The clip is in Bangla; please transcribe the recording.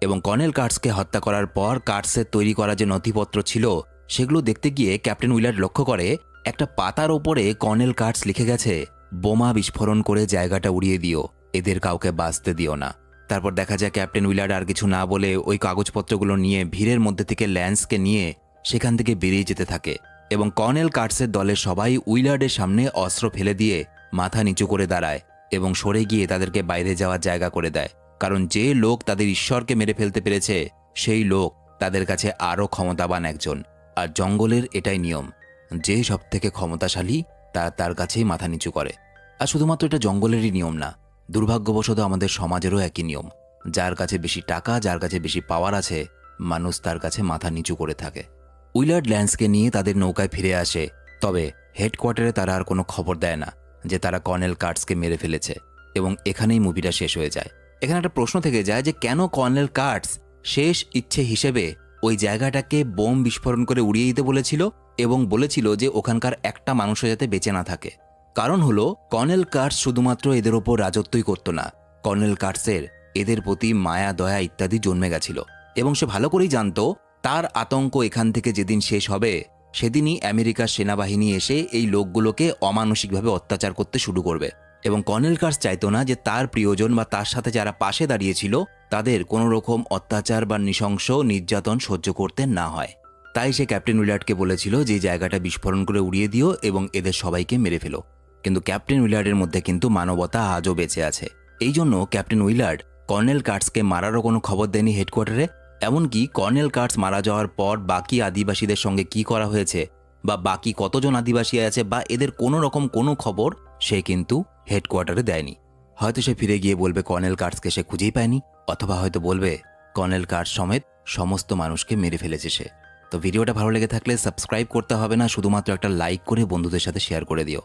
এবং কর্নেল কার্টসকে হত্যা করার পর কার্টসের তৈরি করা যে নথিপত্র ছিল সেগুলো দেখতে গিয়ে ক্যাপ্টেন উইলার্ড লক্ষ্য করে একটা পাতার ওপরে কর্নেল কার্টস লিখে গেছে, বোমা বিস্ফোরণ করে জায়গাটা উড়িয়ে দিও, এদের কাউকে বাঁচতে দিও না। তারপর দেখা যায় ক্যাপ্টেন উইলার্ড আর কিছু না বলে ওই কাগজপত্রগুলো নিয়ে ভিড়ের মধ্যে থেকে ল্যান্সকে নিয়ে সেখান থেকে বেরিয়ে যেতে থাকে এবং কর্নেল কার্টসের দলের সবাই উইলার্ডের সামনে অস্ত্র ফেলে দিয়ে মাথা নিচু করে দাঁড়ায় এবং সরে গিয়ে তাদেরকে বাইরে যাওয়ার জায়গা করে দেয়, কারণ যে লোক তাদের ঈশ্বরকে মেরে ফেলতে পেরেছে সেই লোক তাদের কাছে আরও ক্ষমতাবান একজন। আর জঙ্গলের এটাই নিয়ম, যে সব থেকে ক্ষমতাশালী তার কাছেই মাথা নিচু করে। আর শুধুমাত্র এটা জঙ্গলেরই নিয়ম না, দুর্ভাগ্যবশত আমাদের সমাজেরও একই নিয়ম। যার কাছে বেশি টাকা, যার কাছে বেশি পাওয়ার আছে, মানুষ তার কাছে মাথা নিচু করে থাকে। উইলার্ড ল্যান্সকে নিয়ে তাদের নৌকায় ফিরে আসে, তবে হেডকোয়ার্টারে তারা আর কোনো খবর দেয় না যে তারা কর্নেল কার্টসকে মেরে ফেলেছে এবং এখানেই মুভিটা শেষ হয়ে যায়। এখানে একটা প্রশ্ন থেকে যায় যে কেন কর্নেল কার্টস শেষ ইচ্ছে হিসেবে ওই জায়গাটাকে বোম বিস্ফোরণ করে উড়িয়ে দিতে বলেছিল এবং বলেছিল যে ওখানকার একটা মানুষও যাতে বেঁচে না থাকে। কারণ হলো কর্নেল কার্টস শুধুমাত্র এদের ওপর রাজত্বই করতো না, কর্নেল কার্টসের এদের প্রতি মায়া দয়া ইত্যাদি জন্মে গেছিল এবং সে ভালো করেই জানতো তার আতঙ্ক এখান থেকে যেদিন শেষ হবে সেদিনই আমেরিকার সেনাবাহিনী এসে এই লোকগুলোকে অমানসিকভাবে অত্যাচার করতে শুরু করবে এবং কর্নেল কার্টস চাইতো না যে তার প্রিয়জন বা তার সাথে যারা পাশে দাঁড়িয়েছিল তাদের কোনো রকম অত্যাচার বা নৃশংস নির্যাতন সহ্য করতে না হয়। তাই সে ক্যাপ্টেন উইলার্ডকে বলেছিল যে জায়গাটা বিস্ফোরণ করে উড়িয়ে দিও এবং এদের সবাইকে মেরে ফেলো। কিন্তু ক্যাপ্টেন উইলার্ডের মধ্যে কিন্তু মানবতা আজও বেঁচে আছে। এই জন্য ক্যাপ্টেন উইলার্ড কর্নেল কার্টসকে মারারও কোনো খবর দেয়নি হেডকোয়ার্টারে। এমনকি কর্নেল কার্টস মারা যাওয়ার পর বাকি আদিবাসীদের সঙ্গে কি করা হয়েছে বা বাকি কতজন আদিবাসী আছে বা এদের কোনো রকম কোনো খবর সে কিন্তু হেডকোয়ার্টারে দেয়নি। হয়তো সে ফিরে গিয়ে বলবে কর্নেল কার্টসকে সে খুঁজেই পায়নি, অথবা হয়তো বলবে কর্নেল কার্টস সমেত সমস্ত মানুষকে মেরে ফেলেছে সে। তো ভিডিওটা ভালো লেগে থাকলে সাবস্ক্রাইব করতে হবে না, শুধুমাত্র একটা লাইক করে বন্ধুদের সাথে শেয়ার করে দিও।